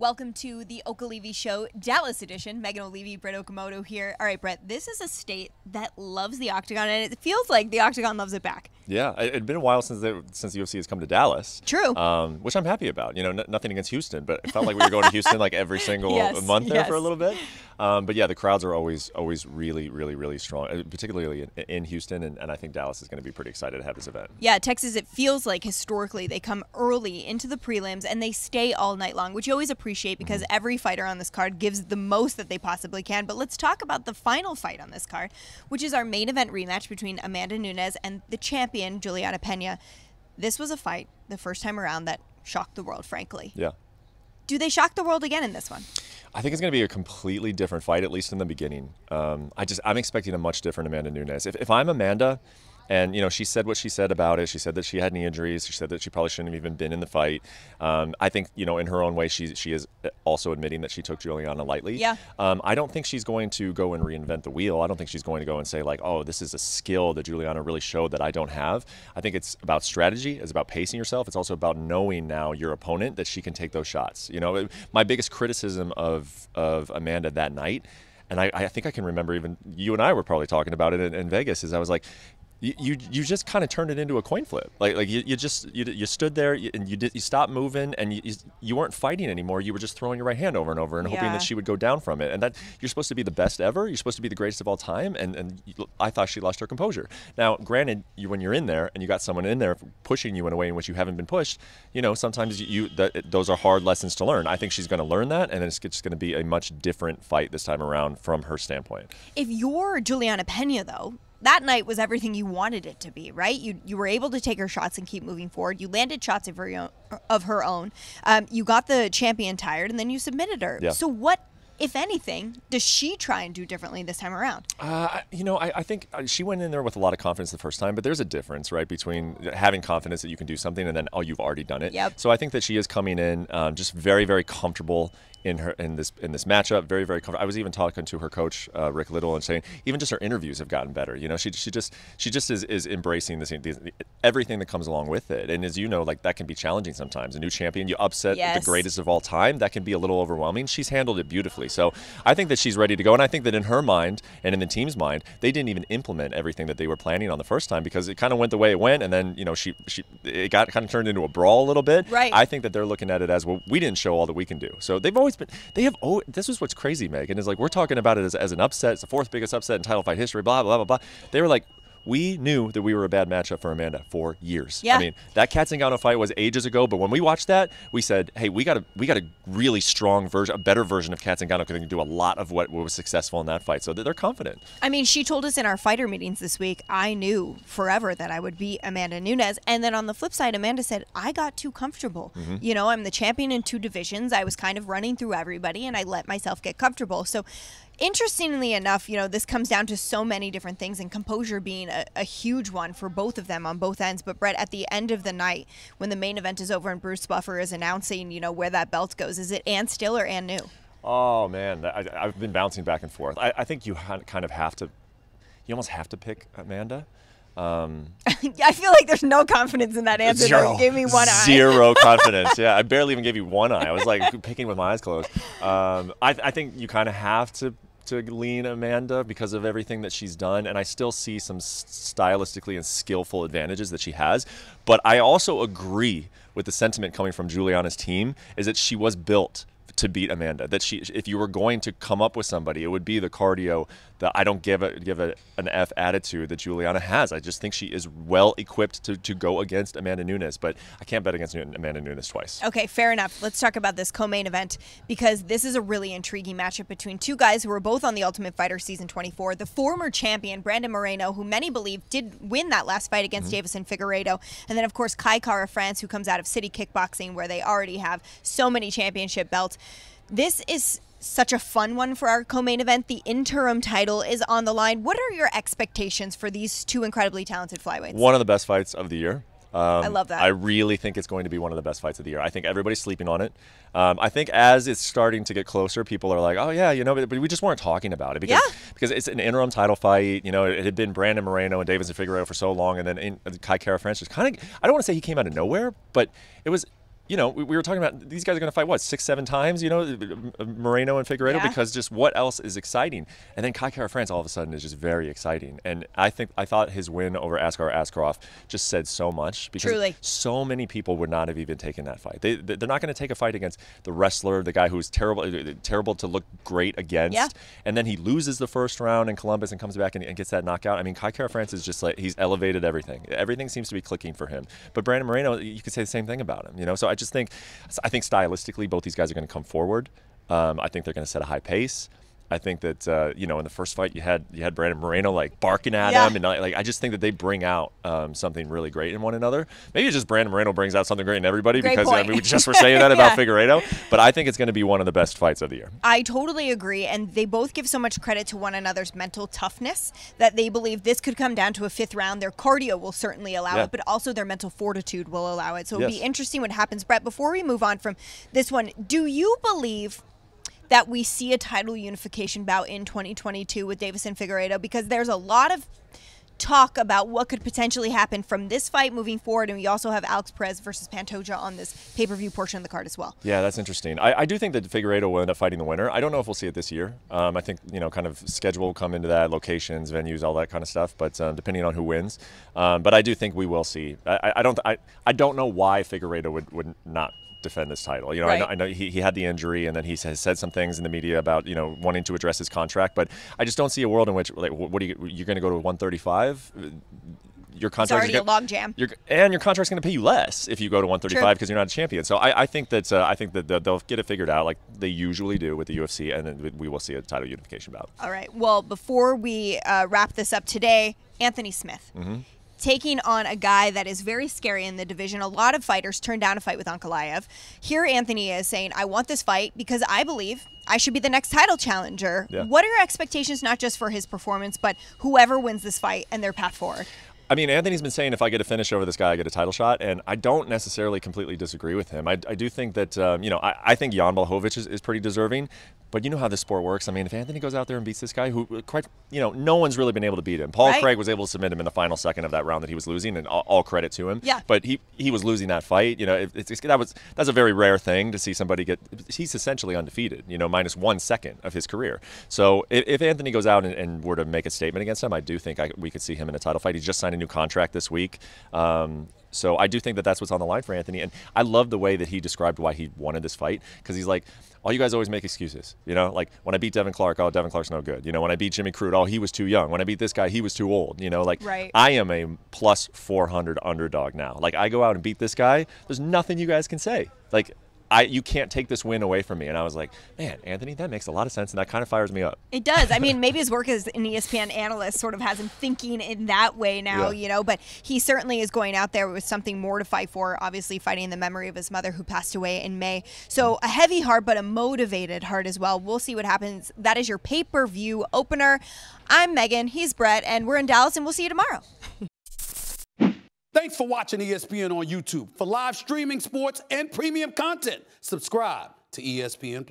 Welcome to the Okalivi Show, Dallas edition. Megan Olivi, Brett Okamoto here. All right, Brett, this is a state that loves the Octagon, and it feels like the Octagon loves it back. Yeah, it's been a while since the UFC has come to Dallas. True. Which I'm happy about. You know, nothing against Houston, but it felt like we were going to Houston like every single month there for a little bit. But yeah, the crowds are always really strong, particularly in Houston, and I think Dallas is going to be pretty excited to have this event. Yeah, Texas, it feels like historically they come early into the prelims and they stay all night long, which you always appreciate because every fighter on this card gives the most that they possibly can. But let's talk about the final fight on this card, which is our main event rematch between Amanda Nunes and the champion, Julianna Peña. This was a fight the first time around that shocked the world, frankly. Yeah. Do they shock the world again in this one? I think it's going to be a completely different fight, at least in the beginning. I'm expecting a much different Amanda Nunes. If I'm Amanda, and, you know, she said what she said about it. She said that she had knee injuries. She said that she probably shouldn't have even been in the fight. I think, you know, in her own way, she is also admitting that she took Julianna lightly. Yeah. I don't think she's going to go and reinvent the wheel. I don't think she's going to go and say, like, oh, this is a skill that Julianna really showed that I don't have. I think it's about strategy. It's about pacing yourself. It's also about knowing now your opponent that she can take those shots. You know, my biggest criticism of Amanda that night, and I think I can remember even you and I were probably talking about it in Vegas, is I was like, You just kind of turned it into a coin flip. Like you stood there and you stopped moving and you weren't fighting anymore. You were just throwing your right hand over and over and hoping that she would go down from it. And that you're supposed to be the best ever. You're supposed to be the greatest of all time. And I thought she lost her composure. Now, granted, when you're in there and you got someone in there pushing you in a way in which you haven't been pushed, you know, sometimes those are hard lessons to learn. I think she's going to learn that, and it's just going to be a much different fight this time around from her standpoint. If you're Julianna Peña, though, that night was everything you wanted it to be, right? You were able to take her shots and keep moving forward. You landed shots of her own. You got the champion tired, and then you submitted her. Yeah. So what, if anything, does she try and do differently this time around? You know, I think she went in there with a lot of confidence the first time, but there's a difference, right, between having confidence that you can do something and then, oh, you've already done it. Yep. So I think that she is coming in just very comfortable in this matchup, very comfortable. I was even talking to her coach Rick Little and saying even just her interviews have gotten better. You know, she just is embracing everything that comes along with it. And as you know, like, that can be challenging sometimes. A new champion, you upset the greatest of all time, that can be a little overwhelming. She's handled it beautifully. So I think that she's ready to go, and I think that in her mind and in the team's mind, they didn't even implement everything that they were planning on the first time because it kind of went the way it went, and then, you know, it got kind of turned into a brawl a little bit. Right. I think that they're looking at it as, well, we didn't show all that we can do. So this is what's crazy, Megan, is like we're talking about it as an upset. It's the fourth biggest upset in title fight history, blah, blah, blah, blah. They were like, we knew that we were a bad matchup for Amanda for years. Yeah. I mean, that Katzengano fight was ages ago, but when we watched that, we said, hey, we got a really strong version, a better version of Katzengano because they can do a lot of what was successful in that fight. So they're confident. I mean, she told us in our fighter meetings this week, I knew forever that I would beat Amanda Nunes. And then on the flip side, Amanda said, I got too comfortable. Mm-hmm. You know, I'm the champion in 2 divisions. I was kind of running through everybody, and I let myself get comfortable. So interestingly enough, you know, this comes down to so many different things, and composure being a huge one for both of them on both ends. But Brett, at the end of the night, when the main event is over and Bruce Buffer is announcing, you know, where that belt goes, is it Ann Still or Ann New? Oh, man, I've been bouncing back and forth. I think you kind of have to, you almost have to pick Amanda. I feel like there's no confidence in that answer. You gave me one eye. Zero confidence. Yeah, I barely even gave you one eye. I was like picking with my eyes closed. I think you kind of have to lean Amanda because of everything that she's done, and I still see some stylistically and skillful advantages that she has. But I also agree with the sentiment coming from Julianna's team is that she was built to beat Amanda. That if you were going to come up with somebody, it would be the cardio, the I don't give an F attitude that Julianna has. I just think she is well equipped to go against Amanda Nunes, but I can't bet against Amanda Nunes twice. Okay, fair enough. Let's talk about this co-main event because this is a really intriguing matchup between two guys who were both on The Ultimate Fighter Season 24. The former champion, Brandon Moreno, who many believe did win that last fight against Davison Figueiredo, and then, of course, Kai Kara France, who comes out of City Kickboxing, where they already have so many championship belts. This is such a fun one for our co-main event. The interim title is on the line. What are your expectations for these two incredibly talented flyweights? One of the best fights of the year. I love that. I really think it's going to be one of the best fights of the year. I think everybody's sleeping on it. I think as it's starting to get closer, people are like, oh, yeah, you know, but we just weren't talking about it because it's an interim title fight. You know, it had been Brandon Moreno and Davison Figueiredo for so long, and then Kai Kara France just kind of, I don't want to say he came out of nowhere, but it was you know, we were talking about these guys are going to fight, what, 6-7 times, you know, Moreno and Figueiredo, because just what else is exciting? And then Kai Kara-France all of a sudden is just very exciting. And I thought his win over Askar Askarov just said so much, because so many people would not have even taken that fight. They're not going to take a fight against the wrestler, the guy who's terrible to look great against. And then he loses the first round in Columbus and comes back and gets that knockout. I mean, Kai Kara-France is just like, he's elevated everything. Everything seems to be clicking for him. But Brandon Moreno, you could say the same thing about him, you know? So I think stylistically both these guys are going to come forward. I think they're going to set a high pace. I think that you know, in the first fight you had Brandon Moreno like barking at him, and like I just think that they bring out something really great in one another. Maybe it's just Brandon Moreno brings out something great in everybody, because I mean, we just were saying that about Figueiredo, but I think it's going to be one of the best fights of the year. I totally agree, and they both give so much credit to one another's mental toughness that they believe this could come down to a 5th round. Their cardio will certainly allow it, but also their mental fortitude will allow it. So it'll be interesting what happens. Brett, before we move on from this one, do you believe that we see a title unification bout in 2022 with Davis and Figueiredo? Because there's a lot of talk about what could potentially happen from this fight moving forward, and we also have Alex Perez versus Pantoja on this pay-per-view portion of the card as well. Yeah, that's interesting. I do think that Figueiredo will end up fighting the winner. I don't know if we'll see it this year. I think, you know, kind of schedule will come into that, locations, venues, all that kind of stuff, but depending on who wins. But I do think we will see. I don't know why Figueiredo would not defend this title. You know, I know he had the injury, and then he has said some things in the media about, you know, wanting to address his contract, but I just don't see a world in which, like, what are you're going to go to 135? Your contract is already a log jam, and your contract's going to pay you less if you go to 135 because you're not a champion. So I think that they'll get it figured out like they usually do with the UFC, and then we will see a title unification bout. All right. Well, before we wrap this up today, Anthony Smith. Taking on a guy that is very scary in the division. A lot of fighters turn down a fight with Ankalaev. Here Anthony is saying, I want this fight because I believe I should be the next title challenger. What are your expectations, not just for his performance, but whoever wins this fight and their path forward? I mean, Anthony's been saying if I get a finish over this guy, I get a title shot, and I don't necessarily completely disagree with him. I do think that, you know, I think Jan Blachowicz is pretty deserving, but you know how this sport works. I mean, if Anthony goes out there and beats this guy, who, quite, you know, no one's really been able to beat him. Paul Craig was able to submit him in the final second of that round that he was losing, and all credit to him. But he was losing that fight. You know, that's a very rare thing to see somebody get. He's essentially undefeated. You know, minus 1 second of his career. So if Anthony goes out and were to make a statement against him, I do think we could see him in a title fight. He's just signed a new contract this week. So I do think that that's what's on the line for Anthony. And I love the way that he described why he wanted this fight, because he's like, all you guys always make excuses. You know, like when I beat Devin Clark, oh, Devin Clark's no good. You know, when I beat Jimmy Crute, oh, he was too young. When I beat this guy, he was too old. You know, like I am a plus 400 underdog now. Like I go out and beat this guy, there's nothing you guys can say. Like, you can't take this win away from me. And I was like, man, Anthony, that makes a lot of sense, and that kind of fires me up. It does. I mean, maybe his work as an ESPN analyst sort of has him thinking in that way now, you know, but he certainly is going out there with something more to fight for, obviously fighting the memory of his mother who passed away in May. So a heavy heart, but a motivated heart as well. We'll see what happens. That is your pay-per-view opener. I'm Megan, he's Brett, and we're in Dallas, and we'll see you tomorrow. Thanks for watching ESPN on YouTube. For live streaming, sports, and premium content, subscribe to ESPN+.